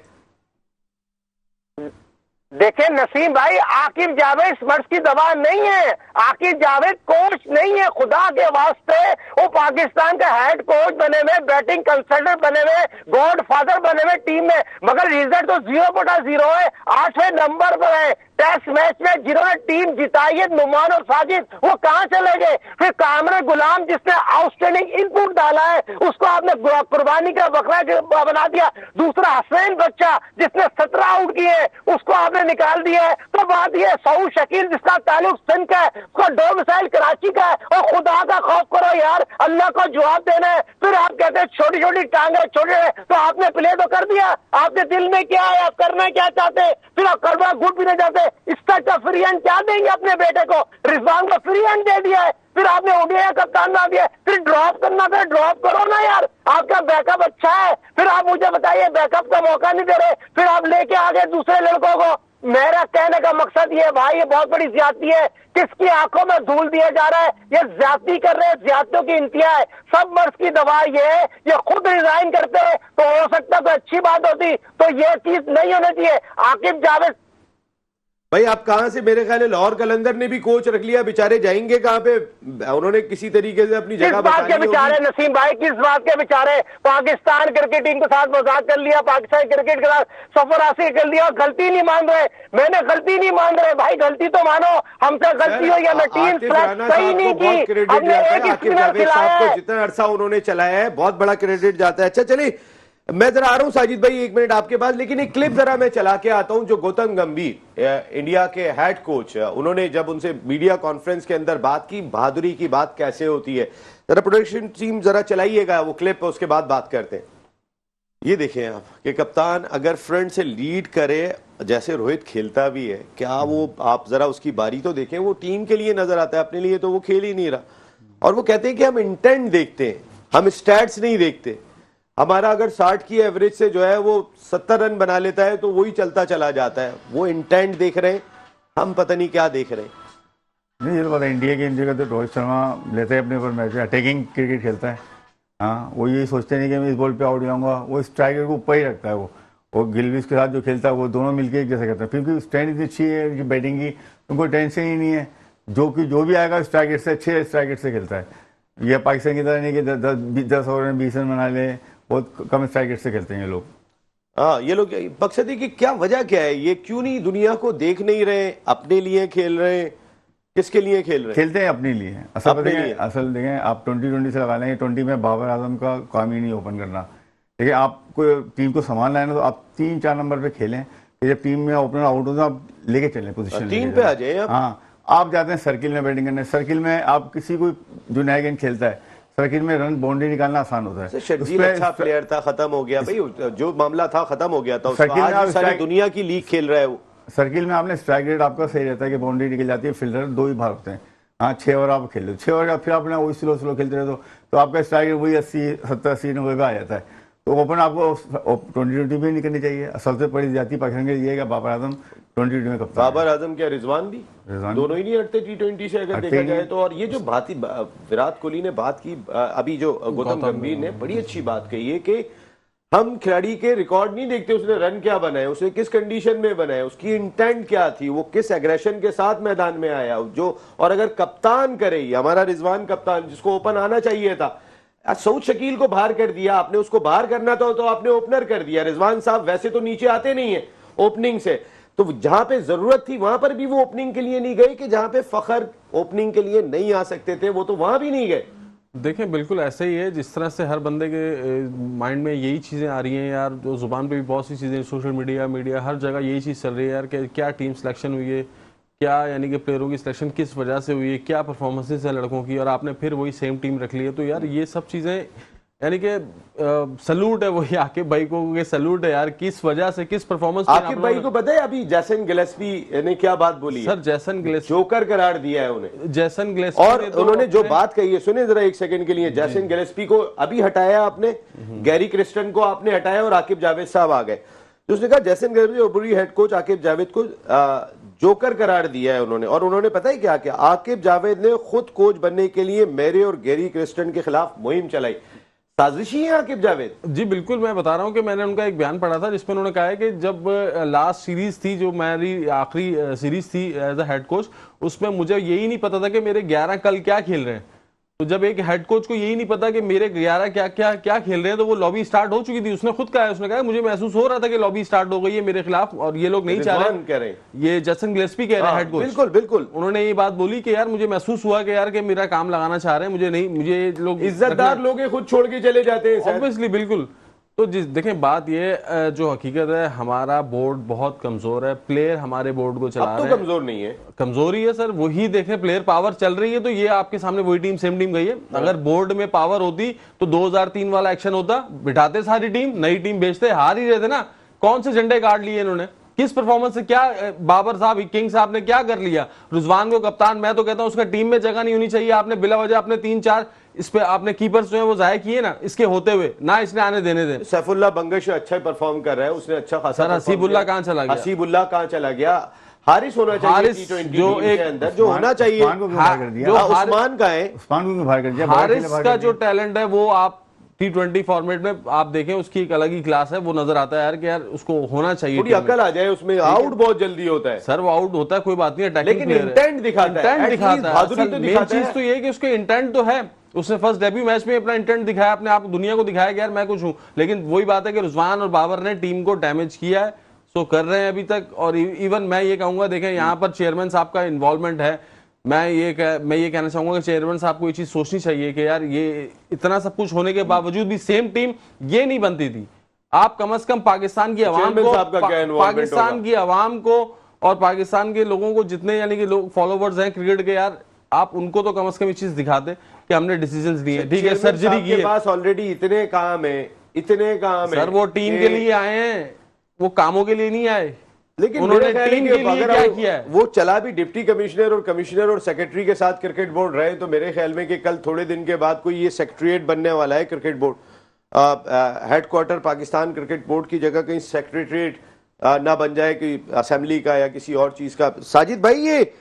देखिए नसीम भाई, आकिब जावेद स्पर्श की दवा नहीं है, आकिब जावेद कोच नहीं है। खुदा के वास्ते वो पाकिस्तान का हेड कोच बने हुए, बैटिंग कंसल्टेंट बने हुए, गॉड फादर बने हुए टीम में, मगर रिजल्ट तो 0.0 है, 8वें नंबर पर है। टेस्ट मैच में जिन्होंने टीम जिताई है, नुमान और साजिद, वो कहां चले गए? फिर कामरान गुलाम जिसने आउटस्टैंडिंग इनपुट डाला है, उसको आपने कुर्बानी का बकरा बना दिया। दूसरा हसनैन बच्चा जिसने 17 आउट किए, उसको आपने निकाल दिया है। तो बात यह, सऊद शकील जिसका ताल्लुक सिंध का है, उसका डोमिसाइल कराची का है, और खुदा का खौफ करो यार, अल्लाह को जवाब देना है। फिर आप कहते हैं छोटी छोटी टांगे छोटे, तो आपने प्ले तो कर दिया, आपके दिल में क्या है, आप करना क्या चाहते हैं? फिर आप करवा गुट भी नहीं चाहते, इसका क्या फ्री हैंड क्या देंगे अपने बेटे को? रिजवान को फ्री हैंड दे दिया है, फिर आपने ओडीआई कप्तान बना दिया, फिर ड्रॉप करना था, ड्रॉप करो ना यार, आपका बैकअप अच्छा है। फिर आप मुझे बताइए बैकअप का मौका नहीं दे रहे, फिर आप लेके आ गए दूसरे लड़कों को। मेरा कहने का मकसद ये भाई, ये बहुत बड़ी ज्यादती है, किसकी आंखों में धूल दिया जा रहा है, ये ज्यादती कर रहे हैं, ज्यादतियों की इंतहा है। सब मर्ज की दवा ये है, ये खुद रिजाइन करते हैं तो हो सकता तो अच्छी बात होती, तो ये चीज नहीं होनी चाहिए। आकिब जावेद भाई आप कहां से, मेरे ख्याल है लाहौर कलंदर ने भी कोच रख लिया, बेचारे जाएंगे कहां पे? उन्होंने किसी तरीके से अपनी जगह किस बात के बेचारे नसीम भाई, किस बात के बेचारे? पाकिस्तान क्रिकेट टीम के साथ मजाक कर लिया, पाकिस्तान क्रिकेट के साथ सफर हासिल कर लिया, गलती नहीं मान रहे। मैंने गलती नहीं मान रहे भाई, गलती तो मानो, हमसे गलती हुई है, मैं टीम सही नहीं की, हमने एक स्पिनर खिलाया है। जितना अरसा उन्होंने चलाया है बहुत बड़ा क्रेडिट जाता है। अच्छा चलिए, मैं जरा आ रहा हूं साजिद भाई, 1 मिनट आपके पास, लेकिन एक क्लिप जरा मैं चला के आता हूं जो गौतम गंभीर इंडिया के हेड कोच, उन्होंने जब उनसे मीडिया कॉन्फ्रेंस के अंदर बात की, बहादुरी की बात कैसे होती है, जरा प्रोडक्शन टीम जरा चलाइएगा वो क्लिप, उसके बाद बात करते हैं। ये देखें आप कि कप्तान अगर फ्रंट से लीड करे, जैसे रोहित खेलता भी है, क्या वो, आप जरा उसकी बारी तो देखें, वो टीम के लिए नजर आता है, अपने लिए तो वो खेल ही नहीं रहा। और वो कहते हैं कि हम इंटेंट देखते हैं, हम स्टैट्स नहीं देखते। हमारा अगर 60 की एवरेज से जो है वो 70 रन बना लेता है तो वही चलता चला जाता है, वो इंटेंट देख रहे हैं, हम पता नहीं क्या देख रहे हैं। नहीं, ये तो पता है, इंडिया की जगह तो रोहित शर्मा लेते हैं अपने ऊपर मैच, अटैकिंग क्रिकेट खेलता है। हाँ, वो ये सोचते नहीं कि मैं इस बॉल पे आउट जाऊंगा, वो स्ट्राइकर को ऊपर ही रखता है। वो गिलविस के साथ जो खेलता है वो दोनों मिलकर एक जैसे करते हैं, क्योंकि स्टैंड इतनी अच्छी है बैटिंग की, उनको टेंशन ही नहीं है, जो भी आएगा स्ट्राइकर से, अच्छे स्ट्राइकर से खेलता है। ये पाकिस्तान की तरह नहीं कि 10 ओवर में 20 रन बना ले, बहुत कम स्ट्राइकर से खेलते हैं ये लोग। हाँ, ये लोग मकसद है कि क्या वजह क्या है, ये क्यों नहीं दुनिया को देख नहीं रहे, अपने लिए खेल रहे हैं, किसके लिए खेल रहे हैं? खेलते हैं अपने लिए। असल अपने लिए। असल देखें, आप 2020 से लगा लेंगे, 20 में बाबर आजम का काम ही नहीं ओपन करना। देखिए, आपको टीम को संभालना है ना, तो आप 3-4 नंबर पे खेलें कि जब टीम में ओपनर आउट हो तो आप लेके चलें पोजीशन, 3 पे आ जाए आप। हाँ, आप जाते हैं सर्किल में बैटिंग करने, सर्किल में आप किसी को जो नया गेंद खेलता है, सर्किल में रन बाउंड्री निकालना आसान होता है। शर्जील अच्छा प्लेयर था, खत्म हो गया भाई, जो मामला था खत्म हो गया था उसका। सर्किल में आज आप सारी दुनिया की लीग खेल रहा है वो। सर्किल में आपने स्ट्राइक रेट आपका सही रहता है कि बाउंड्री निकल जाती है, फील्डर 2 ही भाग होते हैं। हाँ, 6 ओवर आप खेल लो, 6 ओवर फिर आपने वही स्लो खेलते रहे तो आपका स्ट्राइक रेट वही 80-70-80-90 पे आ जाता है। तो ओपन आपको 2020 में नहीं करनी चाहिए। सबसे बड़ी जाति पाकिस्तान के ये है कि बाबर आजम 2020 में कप्तान। बाबर आजम क्या रिजवान भी, दोनों ही नहीं हटते T20 से अगर देखा जाए तो। और ये जो बात विराट कोहली ने बात की, अभी जो गौतम गंभीर ने बड़ी अच्छी बात कही है कि हम खिलाड़ी के रिकॉर्ड नहीं देखते, उसने रन क्या बनाए, उसने किस कंडीशन में बनाए, उसकी इंटेंट क्या थी, वो किस एग्रेशन के साथ मैदान में आया जो। और अगर कप्तान करे, हमारा रिजवान कप्तान जिसको ओपन आना चाहिए था, सऊद शकील को बाहर कर दिया आपने, उसको बाहर करना था तो आपने ओपनर कर दिया। रिजवान साहब वैसे तो नीचे आते नहीं है ओपनिंग से, तो जहां पे जरूरत थी वहां पर भी वो ओपनिंग के लिए नहीं गए, कि जहां पे फखर ओपनिंग के लिए नहीं आ सकते थे वो तो वहां भी नहीं गए। देखें, बिल्कुल ऐसे ही है जिस तरह से हर बंदे के माइंड में यही चीज़ें आ रही हैं यार, जो जुबान पे भी बहुत सी चीज़ें, सोशल मीडिया हर जगह यही चीज़ चल रही है यार कि क्या टीम सिलेक्शन हुई है, क्या यानी कि प्लेयरों की सिलेक्शन किस वजह से हुई है, क्या परफॉर्मेंसेस है लड़कों की, और आपने फिर वही सेम टीम रख ली है। तो यार ये सब चीज़ें यानी कि सलूट है वही आकिब भाई को, सलूट है यार, किस वजह से, किस परफॉर्मेंस। आकिब भाई को पता है अभी जैसन गिलेस्पी ने क्या बात बोली है? सर जैसन गिलेस्पी जोकर करार दिया है उन्हें, जैसन गिलेस्पी और उन्होंने जो बात कही है सुने जरा एक सेकंड के लिए। जैसन गिलेस्पी को अभी हटाया आपने, गैरी क्रिस्टन को आपने हटाया और आकिब जावेद साहब आ गए। तो उसने कहा जैसन गिलेस्पी और बुरी हेड कोच आकिब जावेद को जोकर करार दिया है उन्होंने। और उन्होंने पता है क्या, आकिब जावेद ने खुद कोच बनने के लिए मेरे और गैरी क्रिस्टन के खिलाफ मुहिम चलाई। साजिशी है आकिब जावेद। जी बिल्कुल, मैं बता रहा हूं कि मैंने उनका एक बयान पढ़ा था जिसमें उन्होंने कहा है कि जब लास्ट सीरीज थी, जो मेरी आखिरी सीरीज थी एज अ हेड कोच, उसमें मुझे यही नहीं पता था कि मेरे 11 कल क्या खेल रहे हैं। तो जब एक हेड कोच को यही नहीं पता कि मेरे 11 क्या खेल रहे हैं, तो वो लॉबी स्टार्ट हो चुकी थी। उसने खुद कहा है, उसने कहा मुझे महसूस हो रहा था कि लॉबी स्टार्ट हो गई है मेरे खिलाफ और ये लोग नहीं चाह रहे। ये जैसन गिलेस्पी कह रहे हैं हेड कोच। बिल्कुल बिल्कुल, उन्होंने ये बात बोली कि यार मुझे महसूस हुआ कि यार कि मेरा काम लगाना चाह रहे हैं, मुझे लोग इज्जतदार लोग खुद छोड़ के चले जाते हैं ऑब्वियसली। बिल्कुल, तो देखें बात ये जो हकीकत है, हमारा बोर्ड बहुत कमजोर है, प्लेयर हमारे बोर्ड को चला रहे हैं। कमजोर नहीं है, कमजोरी है सर, वही देखें प्लेयर पावर चल रही है, तो ये आपके सामने वही टीम सेम टीम गई है। अगर बोर्ड में पावर होती तो 2003 वाला एक्शन होता, बिठाते सारी टीम, नई टीम बेचते, हार ही रहे थे ना। कौन से झंडे काट लिए इन्होंने, किस परफॉर्मेंस से, क्या बाबर साहब किंग साहब ने क्या कर लिया? रिजवान को कप्तान, मैं तो कहता हूं उसका टीम में जगह नहीं होनी चाहिए। आपने बिला वजह अपने 3-4 इस पे आपने कीपर्स जो है वो जाया किए ना, इसके होते हुए ना इसने आने देने दे। सैफुल्लाह बंगश अच्छा परफॉर्म कर रहा है, उसने अच्छा खासा। सर हसीबुल्लाह कहां चला गया? हसीबुल्लाह कहां चला गया? हारिस होना चाहिए T20 जो एक अंदर जो होना चाहिए। उस्मान का है, उस्मान को बाहर कर दिया। हारिस का जो टैलेंट है वो आप T20 फॉर्मेट में आप देखें, उसकी एक अलग ही क्लास है, वो नजर आता है यार कि यार उसको होना चाहिए। थोड़ी अकल आ जाए उसमें, आउट बहुत जल्दी होता है। सर वो आउट होता है कोई बात नहीं, लेकिन इंटेंट दिखाता है। मेन चीज तो ये है कि उसके इंटेंट तो है, उसने फर्स्ट डेब्यू मैच में अपना इंटेंट दिखाया, अपने आप दुनिया को दिखाया कि यार मैं कुछ हूं। लेकिन वही बात है कि रिजवान और बाबर ने टीम को डैमेज किया है, सो कर रहे हैं अभी तक। और इवन मैं ये कहूंगा, देखें यहाँ पर चेयरमैन साहब का इन्वॉल्वमेंट है। मैं ये कहना चाहूंगा कि चेयरमैन साहब को ये चीज सोचनी चाहिए कि यार ये इतना सब कुछ होने के बावजूद भी सेम टीम ये नहीं बनती थी। आप कम से कम पाकिस्तान की आवाम को, पाकिस्तान की आवाम को और पाकिस्तान के लोगों को, जितने यानी कि लोग फॉलोवर्स हैं क्रिकेट के, यार आप उनको तो कम से कम ये चीज दिखाते कि हमने डिसीजंस लिए। ठीक है, सर्जरी की है, पास ऑलरेडी इतने काम है सर, वो टीम के लिए आए हैं, वो कामों के लिए नहीं आए। लेकिन उन्होंने टीम के लिए क्या किया है? वो चला भी डिप्टी कमिश्नर और कमिश्नर और सेक्रेटरी के साथ क्रिकेट बोर्ड रहे। तो मेरे ख्याल में कि कल थोड़े दिन के बाद कोई ये सेक्रेटरीट बनने वाला है cricket board, headquarter Pakistan cricket board की जगह कहीं सेक्रेटरीट ना बन जाए कि असेंबली का या किसी और चीज का। साजिद भाई, ये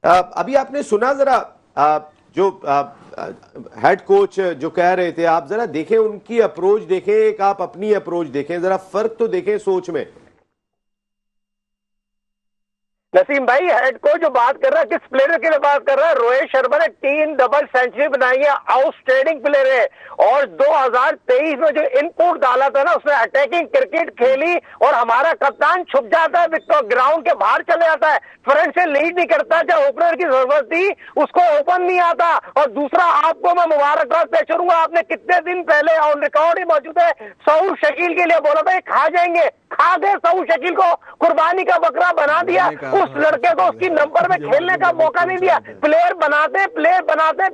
अभी आपने सुना, जरा जो हेड कोच जो कह रहे थे, आप जरा देखें उनकी अप्रोच देखें, एक आप अपनी अप्रोच देखें, जरा फर्क तो देखें सोच में। नसीम भाई हेड कोच जो बात कर रहा है, किस प्लेयर के लिए बात कर रहा है? रोहित शर्मा ने 3 डबल सेंचुरी बनाई है, आउटस्टैंडिंग प्लेयर है। और 2023 में जो इनपुट डाला था ना, उसने अटैकिंग क्रिकेट खेली और हमारा कप्तान छुप जाता है, विकेट ग्राउंड के बाहर चले जाता है, फ्रंट से लीड नहीं करता। जब ओपनर की जरूरत थी उसको ओपन नहीं आता। और दूसरा, आपको मैं मुबारकबाद पेश करूंगा, आपने कितने दिन पहले ऑन रिकॉर्ड ही मौजूद है, सऊद शकील के लिए बोला था खा जाएंगे, खा गए सऊद शकील को, कुर्बानी का बकरा बना दिया। उस लड़के को उसकी नंबर में खेलने का मौका नहीं दिया। प्लेयर बनाते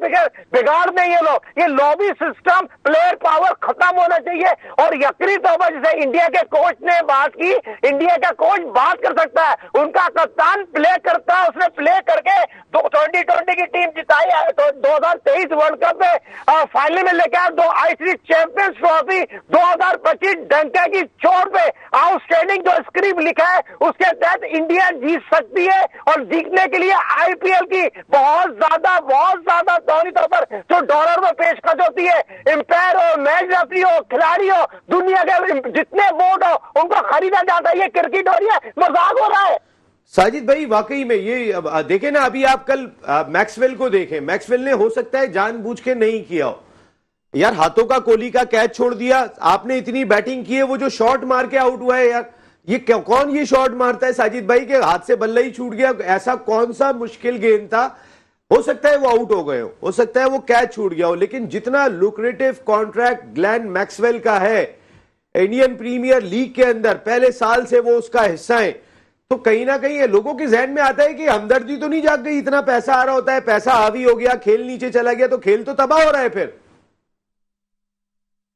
बिगाड़ दे ये लोग। ये लॉबी सिस्टम, प्लेयर पावर खत्म होना चाहिए। और यकीनी तौर पर जैसे इंडिया के कोच ने बात की, इंडिया का कोच बात कर सकता है, उनका कप्तान प्ले करता है, उसने प्ले करके 2020 की टीम जिताई है, तो 2023 वर्ल्ड कप में फाइनल में लेकर आया, 2 आईसीसी चैंपियंस ट्रॉफी 2025 डंका की चोट पे आउटस्टैंडिंग जो स्क्रिप्ट लिखा है उसके तहत इंडिया जीत सकती है। और जीतने के लिए आईपीएल की बहुत ज्यादा तौरी तौर पर जो डॉलर में पेशकश होती है, एम्पायर हो, मैच रेफरी हो, खिलाड़ी हो, दुनिया के जितने बोर्ड हो, उनको खरीदा जाता है। ये क्रिकेट हो रही है, मजाक हो रहा है। साजिद भाई वाकई में ये देखें ना, अभी आप कल मैक्सवेल को देखें, मैक्सवेल ने हो सकता है जानबूझ के नहीं किया हो यार, हाथों का कोहली का कैच छोड़ दिया, आपने इतनी बैटिंग की है, वो जो शॉट मार के आउट हुआ है यार, ये कौन ये शॉट मारता है साजिद भाई के हाथ से बल्ला ही छूट गया? ऐसा कौन सा मुश्किल गेंद था? हो सकता है वो आउट हो गए हो सकता है वो कैच छूट गया हो, लेकिन जितना लुक्रेटिव कॉन्ट्रैक्ट ग्लेन मैक्सवेल का है इंडियन प्रीमियर लीग के अंदर, पहले साल से वो उसका हिस्सा है, तो कहीं ना कहीं लोगों के जहन में आता है कि हमदर्दी तो नहीं जाग गई? इतना पैसा आ रहा होता है, पैसा हावी हो गया, खेल नीचे चला गया, तो खेल तो तबाह हो रहा है। फिर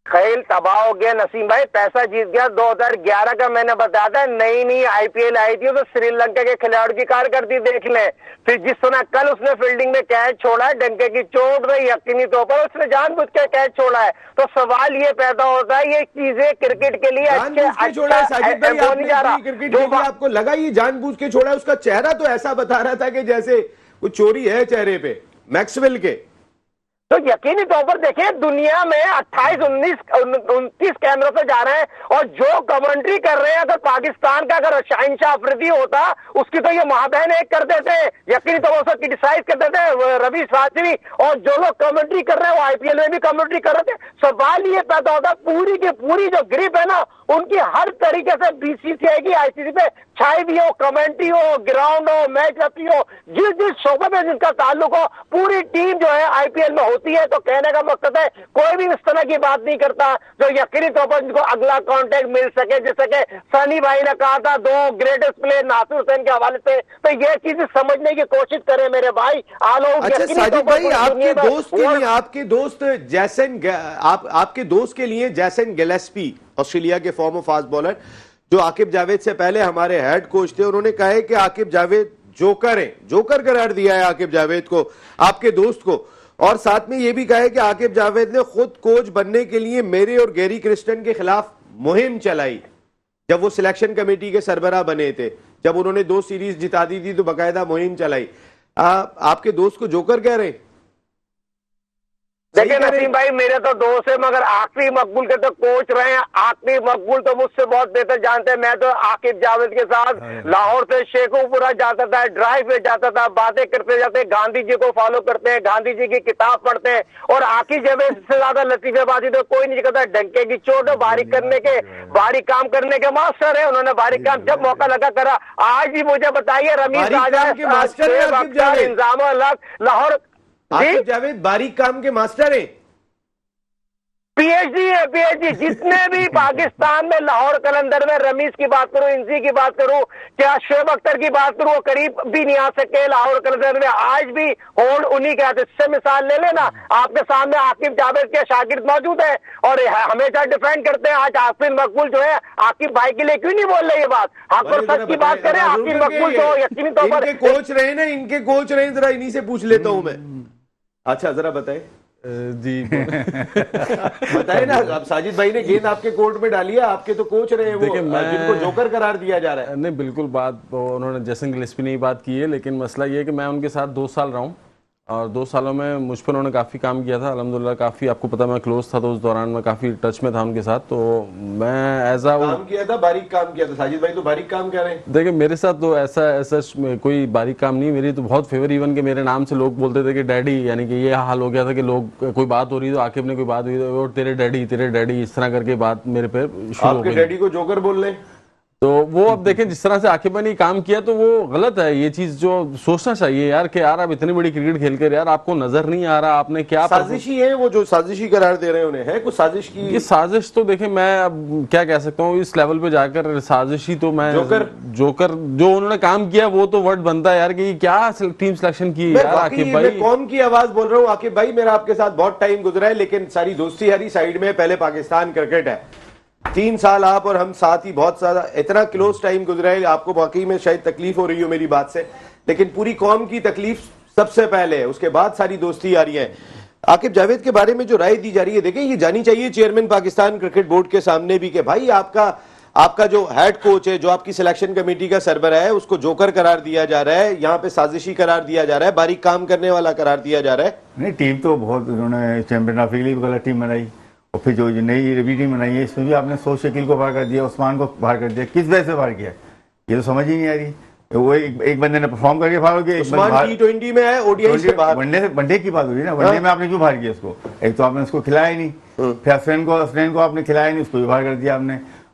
खेल तबाह हो गया नसीम भाई, पैसा जीत गया। 2011 का मैंने बताया था, नई आईपीएल आई थी, तो श्रीलंका के खिलाड़ी की कारकर्दगी देख ले। फिर जिस तरह कल उसने फील्डिंग में कैच छोड़ा है, डंके की चोट में यकीनी तौर पर उसने जानबूझ के कैच छोड़ा है। तो सवाल ये पैदा होता है, ये चीजें क्रिकेट के लिए आपको लगा ये जानबूझ के छोड़ा है? उसका चेहरा तो ऐसा बता रहा था कि जैसे कुछ चोरी है चेहरे पे मैक्सवेल के। तो यकीनी तौर पर देखिए, दुनिया में 28, 19, 29 कैमरों से जा रहे हैं, और जो कमेंट्री कर रहे हैं, अगर पाकिस्तान का अगर शहंशाह अफरीदी होता, उसकी तो ये महाबहन एक कर देते, यकीनी तौर पर क्रिटिसाइज कर देते रवि शास्त्री। और जो लोग कमेंट्री कर रहे हैं वो आईपीएल में भी कमेंट्री कर रहे थे। सवाल ये पैदा होता है, पूरी की पूरी जो ग्रिप है ना, उनकी हर तरीके से बीसीसीआई की आईसीसी पे छाई भी हो, कमेंट्री हो, ग्राउंड हो, मैच रेफरी हो, जिस शोबे में जिनका ताल्लुक हो, पूरी टीम जो है आईपीएल में होती है। तो कहने का मकसद है, कोई भी इस तरह की बात नहीं करता जो यकीनी तौर पर जिनको अगला कॉन्टेक्ट मिल सके, जैसे कि सनी भाई ने कहा था 2 ग्रेटेस्ट प्लेयर नासिर हुसैन के हवाले से। तो ये चीज समझने की कोशिश करें मेरे भाई। अच्छा साजिद भाई, आपके दोस्त के लिए, आपके दोस्त जैसन, आपके दोस्त के लिए जैसन गिलेस्पी, ऑस्ट्रेलिया के फॉर्मर फास्ट बॉलर, जो आकिब जावेद से पहले हमारे हेड कोच थे, उन्होंने कहा है कि आकिब जावेद जोकर है, जोकर करार दिया है आकिब जावेद को, आपके दोस्त को। और साथ में यह भी कहा है कि आकिब जावेद ने खुद कोच बनने के लिए मेरे और गैरी क्रिस्टन के खिलाफ मुहिम चलाई जब वो सिलेक्शन कमेटी के सरबराह बने थे। जब उन्होंने 2 सीरीज जिता दी थी तो बाकायदा मुहिम चलाई। आपके दोस्त को जोकर कह रहे हैं? देखिए नसीम भाई, मेरे तो दोस्त है, मगर आकिब मकबूल के तो कोच रहे हैं। आकिब मकबूल तो मुझसे बहुत बेहतर जानते हैं। मैं तो आकिब जावेद के साथ लाहौर से शेखुपुरा जाता था, ड्राइव पे जाता था, बातें करते जाते, गांधी जी को फॉलो करते हैं, गांधी जी की किताब पढ़ते हैं। और आकिब जावेद से ज्यादा लतीफेबाजी तो कोई नहीं करता। डंके की चोट, बारीक काम करने के मास्टर है। उन्होंने बारीक काम जब मौका लगा करा। आज भी मुझे बताइए, रमीज राजा, इंजाम लाहौर, आकिब जावेद बारीक काम के मास्टर हैं, पीएचडी है, पीएचडी। जितने भी पाकिस्तान में, लाहौर कलंदर में, रमीज की बात करूं, इंसी की बात करूं, क्या शोएब अख्तर की बात करूं, वो करीब भी नहीं आ सके लाहौर कलंदर में। आज भी होल्ड उन्हीं के हाथ। इससे मिसाल ले लेना, आपके सामने आकिब जावेद के शागिर्द मौजूद है और हमेशा डिफेंड करते हैं। आज आकिब मकबूल जो है, आकिब भाई के लिए क्यों नहीं बोल रहे ये बात? आप और सच की बात करें, आकिब मकबूल तो यकीनी तौर पर कोच रहे ना, इनके कोच रहे, जरा इन्हीं से पूछ लेता हूं मैं। अच्छा जरा बताए जी बताए ना, अब साजिद भाई ने गेंद आपके कोर्ट में डाली है, आपके तो कोच रहे हैं वो, जिनको जोकर करार दिया जा रहा है। नहीं, बिल्कुल बात तो उन्होंने जैसन गिलेस्पी ने ही बात की है, लेकिन मसला ये है कि मैं उनके साथ 2 साल रहा हूँ और 2 सालों में मुझ पर उन्होंने काफ़ी काम किया था अल्हम्दुलिल्लाह। काफ़ी, आपको पता मैं क्लोज था तो उस दौरान मैं काफ़ी टच में था उनके साथ। तो मैं एज आ काम किया था, बारीक काम किया था। साजिद भाई तो बारीक काम कर रहे हैं। देखिए मेरे साथ तो ऐसा कोई बारीक काम नहीं, मेरी तो बहुत फेवर, इवन के मेरे नाम से लोग बोलते थे कि डैडी, यानी कि ये हाल हो गया था कि लोग कोई बात हो रही तो आकिब ने कोई बात हुई तो तेरे डैडी इस तरह करके बात मेरे पे शुरू हो आपके गई। डैडी को जोकर बोल रहे हैं। तो वो अब देखें जिस तरह से आकिब भाई ने काम किया तो वो गलत है। ये चीज जो सोचना चाहिए यार कि यार आप इतनी बड़ी क्रिकेट खेल कर यार आपको नजर नहीं आ रहा, आपने क्या साजिशी है वो, जो साजिशी करार दे रहे हैं उन्हें, है कुछ साजिश की। ये साजिश तो देखें मैं अब क्या कह सकता हूँ इस लेवल पे जाकर, साजिशी तो मैं जोकर जो उन्होंने काम किया वो तो वर्ड बनता है यार कि क्या टीम सिलेक्शन की यार आकिब भाई। मैं कौम की आवाज बोल रहा हूँ आकिब भाई, मेरा आपके साथ बहुत टाइम गुजरा है लेकिन सारी दोस्ती हरी साइड में। पहले पाकिस्तान क्रिकेट है, 3 साल आप और हम साथ ही बहुत सारा इतना क्लोज टाइम गुजरा है। आपको वाकई में शायद तकलीफ हो रही हो मेरी बात से, लेकिन पूरी कौम की तकलीफ सबसे पहले है, उसके बाद सारी दोस्ती आ रही है। आकिब जावेद के बारे में जो राय दी जा रही है, देखिए ये जानी चाहिए चेयरमैन पाकिस्तान क्रिकेट बोर्ड के सामने भी कि भाई आपका जो हेड कोच है, जो आपकी सिलेक्शन कमेटी का सरबराह है, उसको जोकर करार दिया जा रहा है, यहाँ पे साजिशी करार दिया जा रहा है, बारीक काम करने वाला करार दिया जा रहा है। नहीं, टीम तो बहुत, उन्होंने चैंपियन ऑफ इंग्लैंड भी गलत टीम बनाई और फिर जो नई रवि टीम बनाई है इसमें भी आपने सोच शकील को बाहर कर दिया, उस्मान को बाहर कर दिया। किस वजह से बाहर किया ये तो समझ ही नहीं आ रही। वो एक बंदे ने परफॉर्म करके बाहर हो गया, उस्मान T20 में है, ओडीआई से बाहर। वनडे की बात हो रही है ना, वनडे में आपने क्यों बाहर किया उसको? एक तो आपने उसको खिलाया ही नहीं, फिर अफसरैन को आपने खिलाया नहीं, उसको भी बाहर कर दिया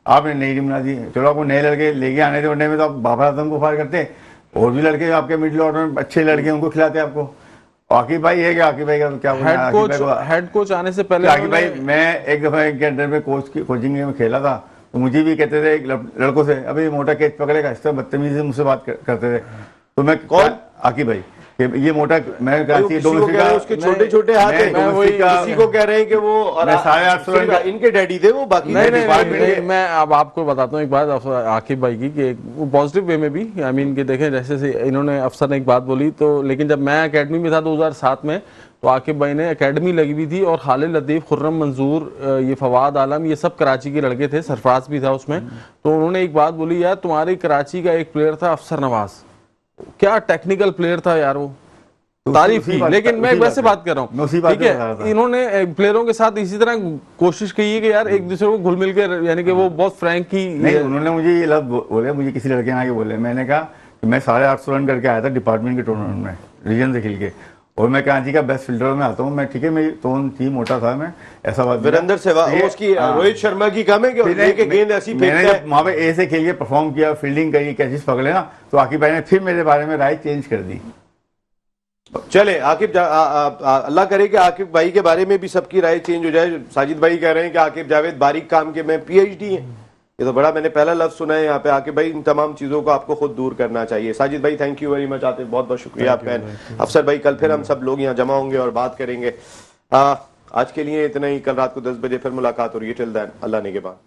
आपने नई टीम बना दी। चलो आपको नए लड़के लेके आने थे वनडे में तो आप बाबर आजम को बाहर करते, और भी लड़के आपके मिडिल ऑर्डर में अच्छे लड़के उनको खिलाते आपको। आकिब भाई है कि आकिब भाई का क्या हेड कोच आने से पहले आकिब भाई, मैं एक दफा इनके अंडर में कोचिंग में खेला था तो मुझे भी कहते थे लड़कों से, अभी मोटा कैच पकड़ेगा, इस तरह बदतमीजी से मुझसे बात करते थे। तो मैं कौन आकिब भाई ये मोटा, मैं उसके छोटे छोटे हाथ है, किसी को कह रहे हैं कि वो 850 इनके डैडी थे वो, बाकी नहीं, मैं अब आपको बताता हूँ एक बात आकिब भाई की कि वो पॉजिटिव वे में भी, आई मीन कि देखें जैसे इन्होंने अफसर ने एक बात बोली तो, लेकिन जब मैं एकेडमी में था 2007 में तो आकिब भाई ने एकेडमी लगी हुई थी और खालिद लतीफ, खुर्रम मंजूर, ये फवाद आलम, ये सब कराची के लड़के थे, सरफराज भी था उसमें। तो उन्होंने एक बात बोली, यार तुम्हारी कराची का एक प्लेयर था अफसर नवाज, क्या टेक्निकल प्लेयर था यार वो, तारीफ की। लेकिन मैं वैसे बात कर रहा हूँ, ठीक है, इन्होंने प्लेयरों के साथ इसी तरह कोशिश की है कि यार एक दूसरे को घुल मिल के, यानी कि वो बहुत फ्रैंक की। नहीं, उन्होंने मुझे ये लफ्ज बोले, मुझे किसी लड़के ने आके बोले, मैंने कहा कि मैं 850 रन करके आया था डिपार्टमेंट के टूर्नामेंट में रीजन से खेल के, और मैं कराची का बेस्ट फील्डर में आता हूँ मैं, ठीक है, मेरी टोन थी, मोटा था मैं, ऐसा बात। वीरेंद्र सहवाग, उसकी रोहित शर्मा की कम है कि लेके गेंद ऐसी फेंकता है। मैंने वहां पे ए से खेल के परफॉर्म किया, फील्डिंग करी, कैचेस पकड़े ना, तो आकिब भाई ने फिर मेरे बारे में राय चेंज कर दी। चले आकिब, अल्लाह करे कि आकिब भाई के बारे में भी सबकी राय चेंज हो जाए। साजिद भाई कह रहे हैं कि आकिब जावेद बारीक काम के में PhD है, ये तो बड़ा मैंने पहला लफ्ज सुना है यहाँ पे। आकिब भाई इन तमाम चीजों को आपको खुद दूर करना चाहिए। साजिद भाई थैंक यू वेरी मच, आते बहुत बहुत शुक्रिया आपका। अफसर भाई कल फिर हम सब लोग यहाँ जमा होंगे और बात करेंगे। आज के लिए इतना ही, कल रात को 10 बजे फिर मुलाकात हो रही है। टिल देन अल्लाह ने के बाद।